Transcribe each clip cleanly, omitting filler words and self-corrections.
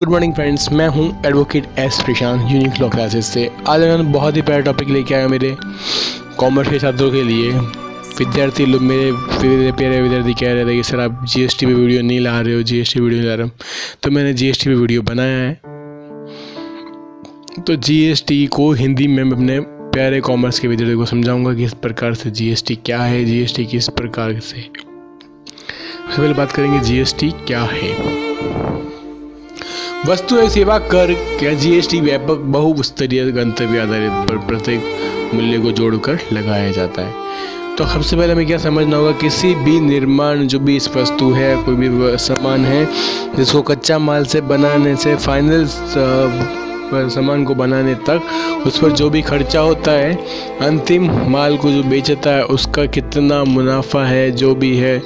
Good morning friends, मैं हूं advocate S प्रशांत unique law classes से। आज मैंने बहुत ही प्यारा टॉपिक लेके आया मेरे कॉमर्स के छात्रों के लिए। विद्यार्थी लोग मेरे प्यारे विद्यार्थी कह रहे थे कि सर आप जीएसटी पे वीडियो नहीं ला रहे हो, जीएसटी वीडियो नहीं ला रहे हो, तो मैंने जीएसटी पे वीडियो बनाया है। तो जीएसटी को हिंदी में मैं अपने प्यारे कॉमर्स के विद्यार्थियों को समझाऊंगा कि इस प्रकार से जीएसटी क्या है, जीएसटी किस प्रकार से। सबसे पहले बात करेंगे जीएसटी क्या है। वस्तु एवं सेवा कर क्या जीएसटी व्यापक बहुस्तरीय गंतव्य आधारित पर प्रत्येक मूल्य को जोड़कर लगाया जाता है। तो सबसे पहले हमें क्या समझना होगा, किसी भी निर्माण जो भी इस वस्तु है, कोई भी सामान है जिसको कच्चा माल से बनाने से फाइनल सामान को बनाने तक उस पर जो भी खर्चा होता है, अंतिम माल को जो बेचता है उसका कितना मुनाफा है, जो भी है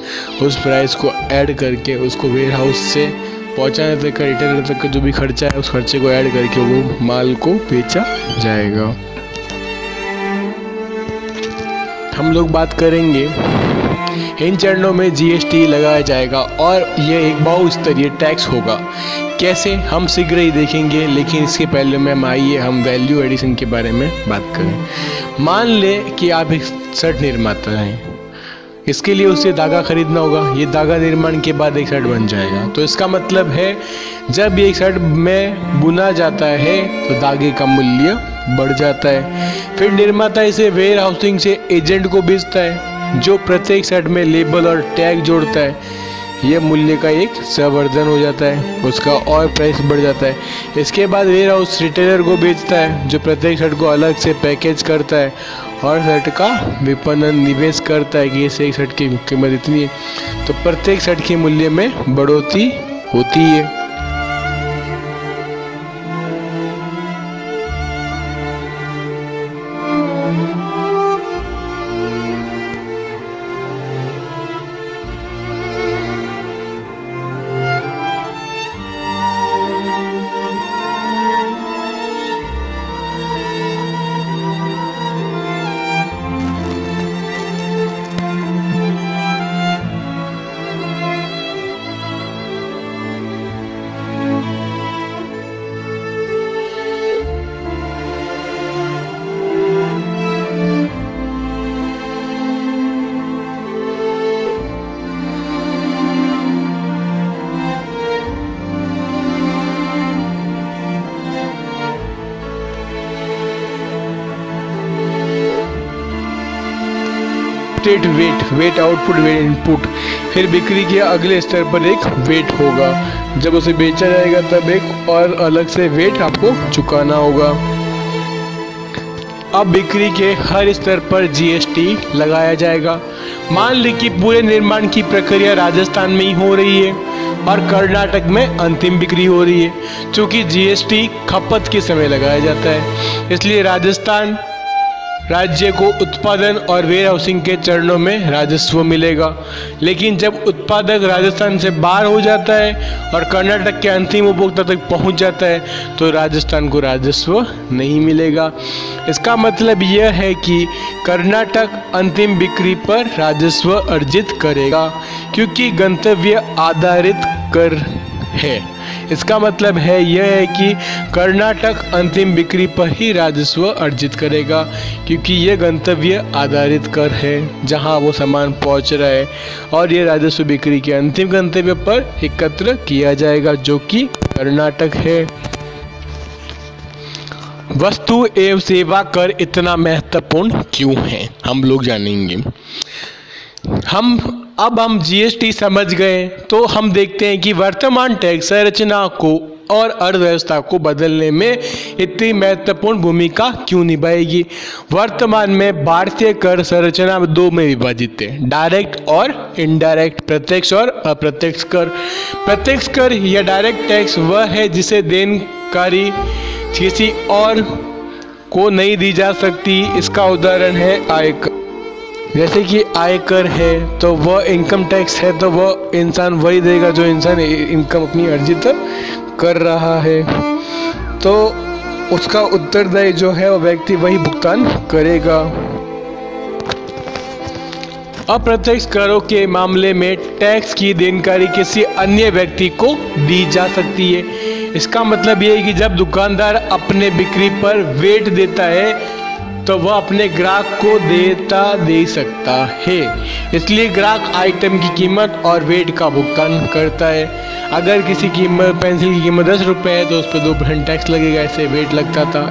उस प्राइस को ऐड करके उसको वेयर हाउस से पहुंचाने तक का, रिटेलर तक का जो भी खर्चा है उस खर्चे को ऐड करके वो माल को बेचा जाएगा। हम लोग बात करेंगे इन चरणों में जीएसटी लगाया जाएगा और यह एक बहुस्तरीय टैक्स होगा। कैसे, हम शीघ्र ही देखेंगे, लेकिन इसके पहले में आइए हम वैल्यू एडिशन के बारे में बात करें। मान ले कि आप एक शर्ट निर्माता हैं, इसके लिए उसे धागा खरीदना होगा। ये धागा निर्माण के बाद एक शर्ट बन जाएगा। तो इसका मतलब है जब एक शर्ट में बुना जाता है तो धागे का मूल्य बढ़ जाता है। फिर निर्माता इसे वेयर हाउसिंग से एजेंट को बेचता है जो प्रत्येक शर्ट में लेबल और टैग जोड़ता है। यह मूल्य का एक संवर्धन हो जाता है, उसका और प्राइस बढ़ जाता है। इसके बाद वेयर हाउस रिटेलर को बेचता है जो प्रत्येक शर्ट को अलग से पैकेज करता है और शर्ट का विपणन निवेश करता है कि इस एक शर्ट की कीमत इतनी है। तो प्रत्येक शर्ट के मूल्य में बढ़ोतरी होती है। State VAT output, VAT input. फिर बिक्री के अगले स्तर पर एक वेट होगा। जब उसे बेचा जाएगा तब एक और अलग से वेट आपको चुकाना होगा। अब बिक्री के हर स्तर पर जीएसटी लगाया जाएगा। मान ली कि पूरे निर्माण की प्रक्रिया राजस्थान में ही हो रही है और कर्नाटक में अंतिम बिक्री हो रही है। चूंकि जीएसटी खपत के समय लगाया जाता है, इसलिए राजस्थान राज्य को उत्पादन और वेयर हाउसिंग के चरणों में राजस्व मिलेगा। लेकिन जब उत्पादक राजस्थान से बाहर हो जाता है और कर्नाटक के अंतिम उपभोक्ता तक पहुंच जाता है तो राजस्थान को राजस्व नहीं मिलेगा। इसका मतलब यह है कि कर्नाटक अंतिम बिक्री पर राजस्व अर्जित करेगा क्योंकि गंतव्य आधारित कर है। इसका मतलब है यह है कि कर्नाटक अंतिम बिक्री पर ही राजस्व अर्जित करेगा क्योंकि यह गंतव्य आधारित कर है जहां वो सामान पहुंच रहा है और ये राजस्व बिक्री के अंतिम गंतव्य पर एकत्र किया जाएगा जो कि कर्नाटक है। वस्तु एवं सेवा कर इतना महत्वपूर्ण क्यों है, हम लोग जानेंगे। अब हम जीएसटी समझ गए तो हम देखते हैं कि वर्तमान टैक्स संरचना को और अर्थव्यवस्था को बदलने में इतनी महत्वपूर्ण भूमिका क्यों निभाएगी। वर्तमान में भारतीय कर संरचना दो में विभाजित है, डायरेक्ट और इनडायरेक्ट, प्रत्यक्ष और अप्रत्यक्ष कर। प्रत्यक्ष कर या डायरेक्ट टैक्स वह है जिसे देनकारी किसी और को नहीं दी जा सकती। इसका उदाहरण है आयकर। जैसे कि आयकर है तो वह इनकम टैक्स है, तो वह इंसान वही देगा जो इंसान इनकम अपनी अर्जित कर रहा है, तो उसका उत्तरदायी जो है वह व्यक्ति वही भुगतान करेगा। अप्रत्यक्ष करों के मामले में टैक्स की देनकारी किसी अन्य व्यक्ति को दी जा सकती है। इसका मतलब ये है कि जब दुकानदार अपने बिक्री पर वेट देता है तो वह अपने ग्राहक को दे सकता है। इसलिए ग्राहक आइटम की कीमत और वेट का भुगतान करता है। अगर किसी पेंसिल की कीमत 10 रुपये है तो उस पर 2% टैक्स लगेगा, ऐसे वेट लगता था।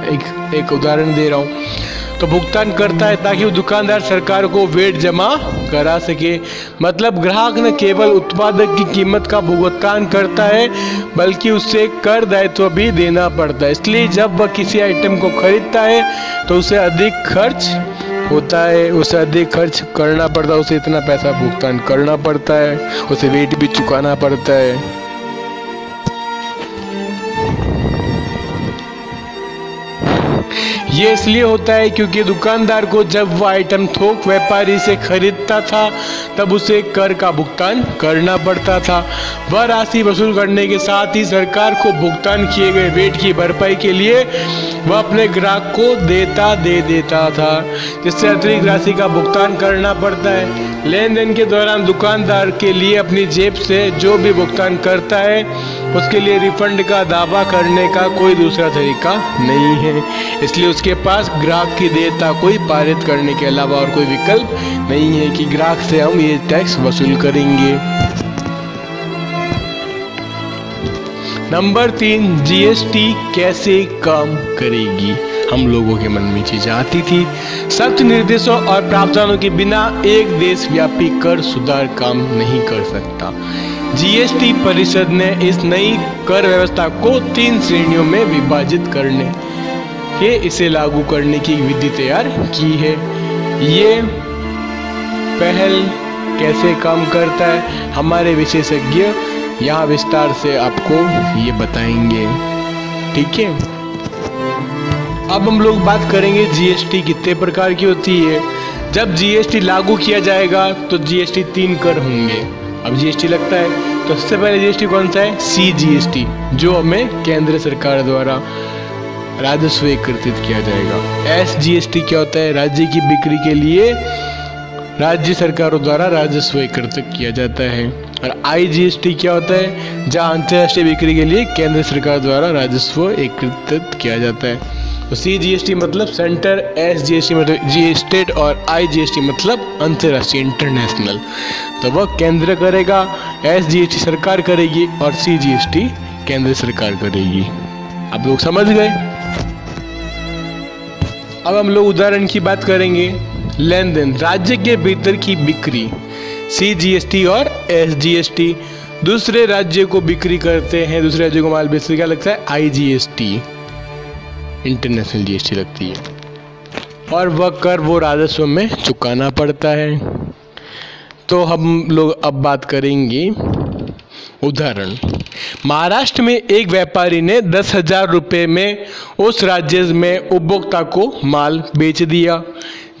एक उदाहरण दे रहा हूँ। तो भुगतान करता है ताकि वो दुकानदार सरकार को वेट जमा करा सके। मतलब ग्राहक न केवल उत्पादक की कीमत का भुगतान करता है बल्कि उससे कर दायित्व भी देना पड़ता है। इसलिए जब वह किसी आइटम को खरीदता है तो उसे अधिक खर्च होता है, उसे अधिक खर्च करना पड़ता है, उसे इतना पैसा भुगतान करना पड़ता है, उसे वेट भी चुकाना पड़ता है। ये इसलिए होता है क्योंकि दुकानदार को जब वह आइटम थोक व्यापारी से खरीदता था तब उसे कर का भुगतान करना पड़ता था। वह राशि वसूल करने के साथ ही सरकार को भुगतान किए गए वेट की भरपाई के लिए वह अपने ग्राहक को दे देता था, जिससे अतिरिक्त राशि का भुगतान करना पड़ता है। लेन देन के दौरान दुकानदार के लिए अपनी जेब से जो भी भुगतान करता है उसके लिए रिफंड का दावा करने का कोई दूसरा तरीका नहीं है। इसलिए उसके पास ग्राहक की देयता को पारित करने के अलावा और कोई विकल्प नहीं है कि ग्राहक से हम ये टैक्स वसूल करेंगे। नंबर 3, जीएसटी कैसे काम करेगी। हम लोगों के मन में चीज आती थी। सख्त निर्देशों और प्रावधानों के बिना एक देशव्यापी कर सुधार काम नहीं कर सकता। जीएसटी परिषद ने इस नई कर व्यवस्था को 3 श्रेणियों में विभाजित करने के इसे लागू करने की विधि तैयार की है। ये पहल कैसे काम करता है हमारे विशेषज्ञ यहाँ विस्तार से आपको ये बताएंगे। ठीक है, अब हम लोग बात करेंगे जीएसटी कितने प्रकार की होती है। जब जीएसटी लागू किया जाएगा तो जीएसटी 3 कर होंगे। अब जीएसटी लगता है तो सबसे पहले जीएसटी कौन सा है? सीजीएसटी, जो हमें केंद्र सरकार द्वारा राजस्व एकत्रित किया जाएगा। एसजीएसटी क्या होता है? राज्य की बिक्री के लिए राज्य सरकारों द्वारा राजस्व एकत्रित किया जाता है। और आईजीएसटी क्या होता है? जहाँ अंतर्राष्ट्रीय बिक्री के लिए केंद्र सरकार द्वारा राजस्व एकत्रित किया जाता है। तो सीजीएसटी मतलब सेंटर, एसजीएसटी मतलब जी स्टेट और आईजीएसटी मतलब अंतर्राष्ट्रीय इंटरनेशनल। तो वह केंद्र करेगा, एसजीएसटी सरकार करेगी और सीजीएसटी केंद्र सरकार करेगी। आप लोग समझ गए। अब हम लोग उदाहरण की बात करेंगे। लेन देन, राज्य के भीतर की बिक्री सीजीएसटी और एसजीएसटी। दूसरे राज्य को बिक्री करते हैं, दूसरे राज्य को माल बेचते, क्या लगता है? आईजीएसटी, इंटरनेशनल जीएसटी लगती है। और वह कर वो राजस्व में चुकाना पड़ता है। तो हम लोग अब बात करेंगे उदाहरण। महाराष्ट्र में एक व्यापारी ने 10,000 रुपये में उस राज्य में उपभोक्ता को माल बेच दिया।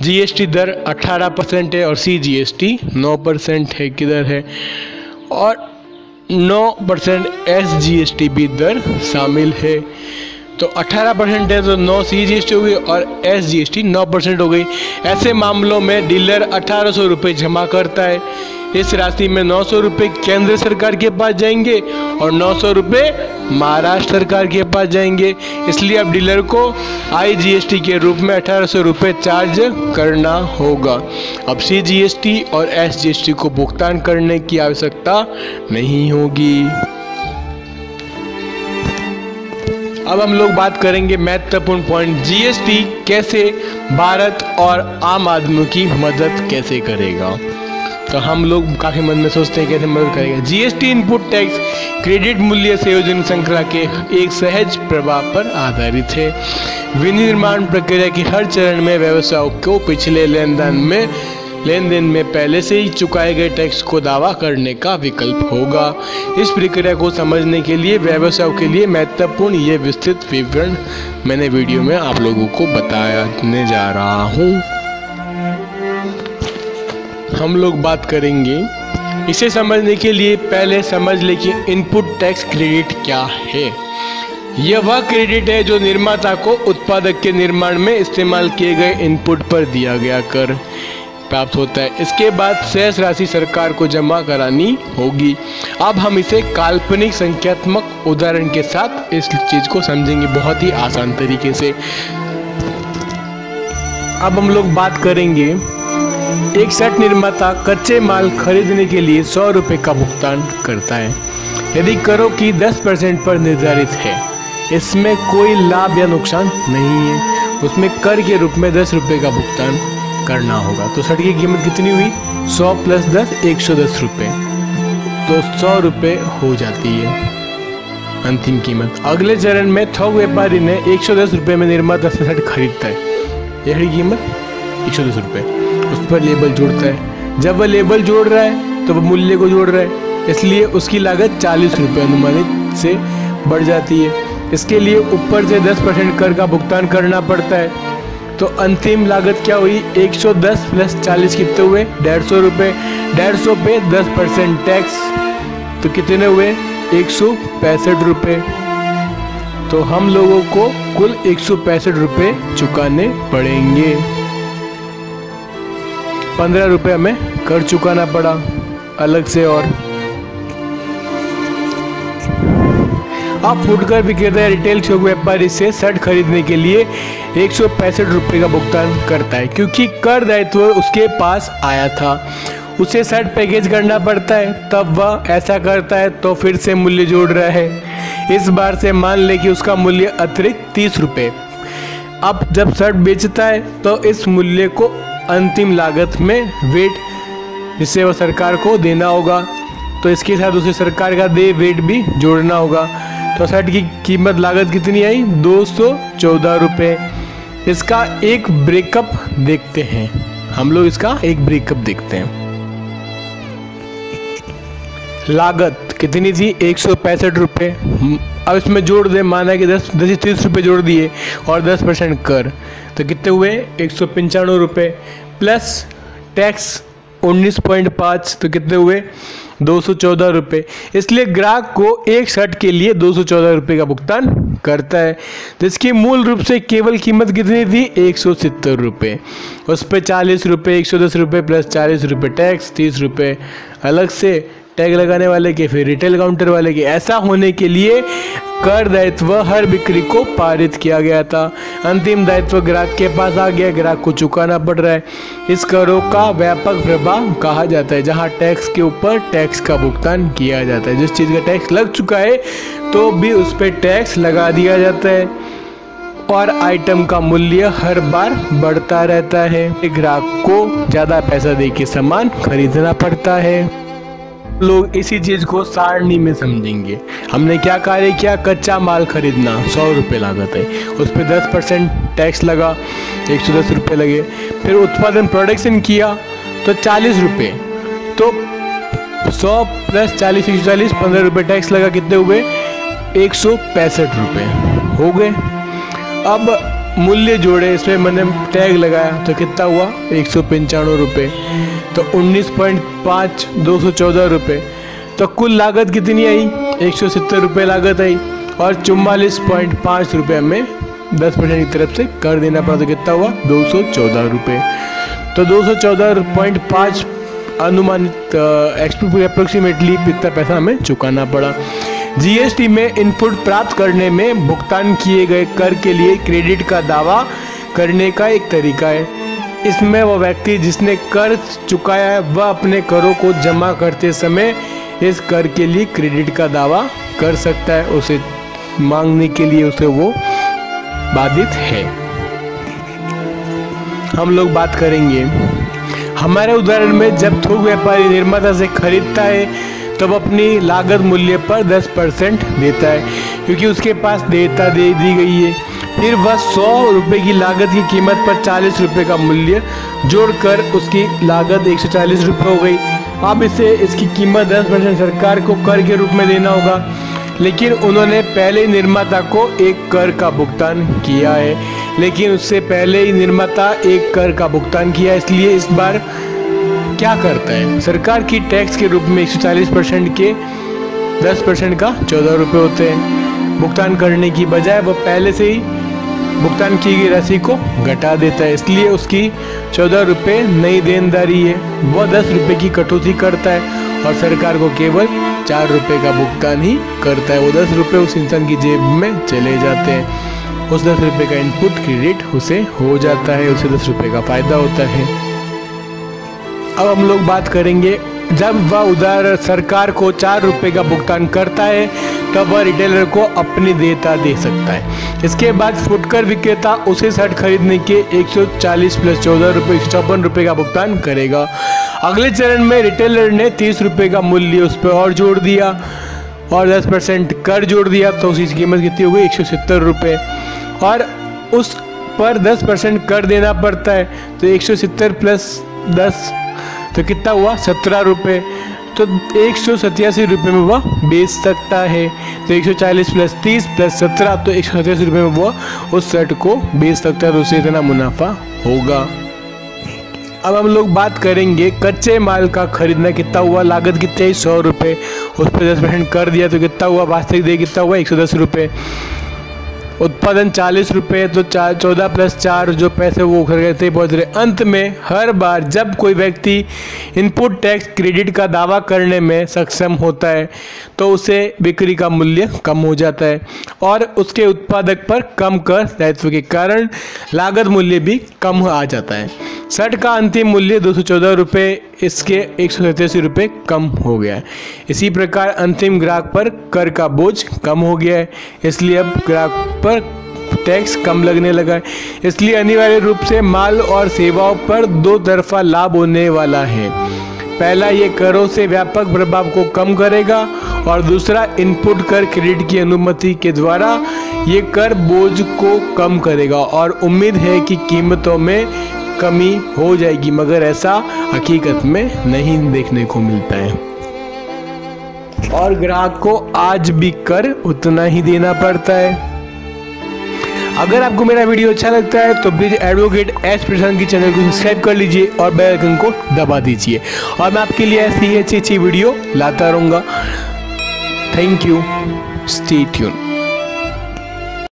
जीएसटी दर 18% है और सीजीएसटी 9% है। किधर है? और 9% एसजीएसटी भी दर शामिल है। तो 18% है तो 9 सीजीएसटी हो गई और एसजीएसटी 9% हो गई। ऐसे मामलों में डीलर 1800 रुपये जमा करता है। इस राशि में 900 रुपये केंद्र सरकार के पास जाएंगे और 900 रुपये महाराष्ट्र सरकार के पास जाएंगे। इसलिए अब डीलर को आईजीएसटी के रूप में 1800 रुपये चार्ज करना होगा। अब सीजीएसटी और एसजीएसटी को भुगतान करने की आवश्यकता नहीं होगी। अब हम लोग बात करेंगे महत्वपूर्ण पॉइंट, जीएसटी कैसे भारत और आम आदमी की मदद कैसे करेगा। तो हम लोग काफ़ी मन में सोचते हैं कैसे मदद करेगा। जीएसटी इनपुट टैक्स क्रेडिट मूल्य संयोजन श्रृंखला के एक सहज प्रभाव पर आधारित है। विनिर्माण प्रक्रिया के हर चरण में व्यवसायों को पिछले लेन देन में पहले से ही चुकाए गए टैक्स को दावा करने का विकल्प होगा। इस प्रक्रिया को समझने के लिए व्यवसायों के लिए महत्वपूर्ण ये विस्तृत विवरण मैंने वीडियो में आप लोगों को बताने जा रहा हूँ। हम लोग बात करेंगे इसे समझने के लिए पहले समझ ले कि इनपुट टैक्स क्रेडिट क्या है। यह वह क्रेडिट है जो निर्माता को उत्पादक के निर्माण में इस्तेमाल किए गए इनपुट पर दिया गया कर प्राप्त होता है। इसके बाद शेष राशि सरकार को जमा करानी होगी। अब हम इसे काल्पनिक संख्यात्मक उदाहरण के साथ इस चीज को समझेंगे बहुत ही आसान तरीके से। अब हम लोग बात करेंगे, एक शर्ट निर्माता कच्चे माल खरीदने के लिए 100 रुपये का भुगतान करता है। यदि करों की 10% पर निर्धारित है, इसमें कोई लाभ या नुकसान नहीं है, उसमें कर के रूप में 10 रुपये का भुगतान करना होगा। तो शर्ट की कीमत कितनी हुई? 100 + 10 110 रुपये, तो 100 रुपये हो जाती है अंतिम कीमत। अगले चरण में थोक व्यापारी ने 110 रुपये में निर्माता से शर्ट खरीदता है। यह कीमत 110 रुपये, उस पर लेबल जोड़ता है। जब वह लेबल जोड़ रहा है तो वह मूल्य को जोड़ रहा है, इसलिए उसकी लागत 40 रुपये अनुमानित से बढ़ जाती है। इसके लिए ऊपर से 10% कर का भुगतान करना पड़ता है। तो अंतिम लागत क्या हुई? 110 + 40 कितने हुए? 150 रुपये। 150 पे 10% टैक्स, तो कितने हुए? 165 रुपये। तो हम लोगों को कुल 165 रुपये चुकाने पड़ेंगे। 15 रुपये हमें कर चुकाना पड़ा अलग से। और अब फुटकर विक्रेता या रिटेल थोक व्यापारी से शर्ट खरीदने के लिए 165 रुपये का भुगतान करता है, क्योंकि कर दायित्व उसके पास आया था। उसे शर्ट पैकेज करना पड़ता है, तब वह ऐसा करता है तो फिर से मूल्य जोड़ रहा है। इस बार से मान ले कि उसका मूल्य अतिरिक्त 30 रुपये। अब जब शर्ट बेचता है तो इस मूल्य को अंतिम लागत में वेट, जिससे वह सरकार को देना होगा, तो इसके साथ उसे सरकार का दे वेट भी जोड़ना होगा। तो शर्ट की कीमत लागत कितनी आई? 214 रुपये। इसका एक ब्रेकअप देखते हैं हम लोग, इसका एक ब्रेकअप देखते हैं। लागत कितनी थी? 165 रुपये। अब इसमें जोड़ दे, माना कि 10 30 रुपये जोड़ दिए और 10% कर, तो कितने हुए? 195 रुपये प्लस टैक्स 19.5, तो कितने हुए? 214 रुपये। इसलिए ग्राहक को एक शर्ट के लिए 214 रुपये का भुगतान करता है। जिसकी मूल रूप से केवल कीमत कितनी थी? 170 रुपये। उस पर 40 रुपये, 110 रुपये प्लस 40 रुपये टैक्स, 30 रुपये अलग से टैग लगाने वाले के, फिर रिटेल काउंटर वाले के। ऐसा होने के लिए कर दायित्व हर बिक्री को पारित किया गया था। अंतिम दायित्व ग्राहक के पास आ गया, ग्राहक को चुकाना पड़ रहा है। इस करों का व्यापक प्रभाव कहा जाता है, जहां टैक्स के ऊपर टैक्स का भुगतान किया जाता है। जिस चीज़ का टैक्स लग चुका है तो भी उस पर टैक्स लगा दिया जाता है, और आइटम का मूल्य हर बार बढ़ता रहता है। ग्राहक को ज़्यादा पैसा दे के सामान खरीदना पड़ता है। लोग इसी चीज को सारणी में समझेंगे। हमने क्या कार्य किया? कच्चा माल खरीदना 100 रुपये लागत है, उस पर 10% टैक्स लगा, 110 रुपये लगे। फिर उत्पादन प्रोडक्शन किया तो 40 रुपये, तो 100 + 40 140, 15 रुपये टैक्स लगा, कितने हुए? 165 रुपये हो गए। अब मूल्य जोड़े, इसमें मैंने टैग लगाया तो कितना हुआ? 195 रुपये। तो 19.5 214 रुपये। तो कुल लागत कितनी आई? 170 रुपये लागत आई, और 44.5 रुपये में 10% की तरफ से कर देना पड़ा, तो कितना हुआ? 214 रुपये। तो 214.5 अनुमानित अप्रोक्सीमेटली इतना पैसा हमें चुकाना पड़ा। जीएसटी में इनपुट प्राप्त करने में भुगतान किए गए कर के लिए क्रेडिट का दावा करने का एक तरीका है। इसमें वह व्यक्ति जिसने कर चुकाया है वह अपने करों को जमा करते समय इस कर के लिए क्रेडिट का दावा कर सकता है। उसे मांगने के लिए उसे वो बाधित है। हम लोग बात करेंगे हमारे उदाहरण में, जब थोक व्यापारी निर्माता से खरीदता है तब अपनी लागत मूल्य पर 10% देता है, क्योंकि उसके पास देयता दे दी गई है। फिर वह 100 रुपये की लागत की कीमत पर 40 रुपये का मूल्य जोड़कर उसकी लागत 140 रुपये हो गई। अब इसकी कीमत 10% सरकार को कर के रूप में देना होगा, लेकिन उन्होंने पहले ही निर्माता को एक कर का भुगतान किया है। लेकिन उससे पहले ही निर्माता एक कर का भुगतान किया, इसलिए इस बार क्या करता है? सरकार की टैक्स के रूप में 140% के 10% का 14 रुपये होते हैं। भुगतान करने की बजाय वो पहले से ही भुगतान की गई राशि को घटा देता है। इसलिए उसकी 14 रुपये नई देनदारी है, वह 10 रुपये की कटौती करता है और सरकार को केवल 4 रुपये का भुगतान ही करता है। वो 10 रुपये उस इंसान की जेब में चले जाते हैं। उस 10 रुपये का इनपुट क्रेडिट उसे हो जाता है, उसे 10 रुपये का फायदा होता है। अब हम लोग बात करेंगे, जब वह उधार सरकार को 4 रुपये का भुगतान करता है तब वह रिटेलर को अपनी देयता दे सकता है। इसके बाद फुटकर विक्रेता उसे शर्ट खरीदने के 140 प्लस 14 रुपये 154 रुपये का भुगतान करेगा। अगले चरण में रिटेलर ने 30 रुपये का मूल्य उस पर और जोड़ दिया और 10% कर जोड़ दिया, तो उसकी कीमत कितनी हो गई 170 रुपये, और उस पर 10% कर देना पड़ता है। तो 170 प्लस 10 तो कितना हुआ 17 रुपये, तो 187 रुपये में वह बेच सकता है। तो 140 प्लस 30 प्लस 17 तो 187 रुपये में वह उस शर्ट को बेच सकता है, तो उसे इतना मुनाफा होगा। अब हम लोग बात करेंगे कच्चे माल का खरीदना कितना हुआ, लागत कितनी है 100 रुपये, उस पर 10% कर दिया तो कितना हुआ, वास्तविक देय कितना हुआ 110 रुपये, उत्पादन 40 रुपये, तो 14 प्लस 4 जो पैसे वो खरीदते पहुँच रहे। अंत में हर बार जब कोई व्यक्ति इनपुट टैक्स क्रेडिट का दावा करने में सक्षम होता है तो उसे बिक्री का मूल्य कम हो जाता है और उसके उत्पादक पर कम कर दायित्व के कारण लागत मूल्य भी कम आ जाता है। शर्ट का अंतिम मूल्य 214 रुपये, इसके 187 रुपये कम हो गया है। इसी प्रकार अंतिम ग्राहक पर कर का बोझ कम हो गया है, इसलिए अब ग्राहक पर टैक्स कम लगने लगा है। इसलिए अनिवार्य रूप से माल और सेवाओं पर दो तरफा लाभ होने वाला है। पहला, ये करों से व्यापक प्रभाव को कम करेगा और दूसरा, इनपुट कर क्रेडिट की अनुमति के द्वारा ये कर बोझ को कम करेगा और उम्मीद है कि कीमतों में कमी हो जाएगी, मगर ऐसा हकीकत में नहीं देखने को मिलता है और ग्राहक को आज भी कर उतना ही देना पड़ता है। अगर आपको मेरा वीडियो अच्छा लगता है तो प्लीज एडवोकेट एस प्रशांत की चैनल को सब्सक्राइब कर लीजिए और बेल आइकन को दबा दीजिए और मैं आपके लिए ऐसी ही अच्छी वीडियो लाता रहूँगा। Thank you, stay tune.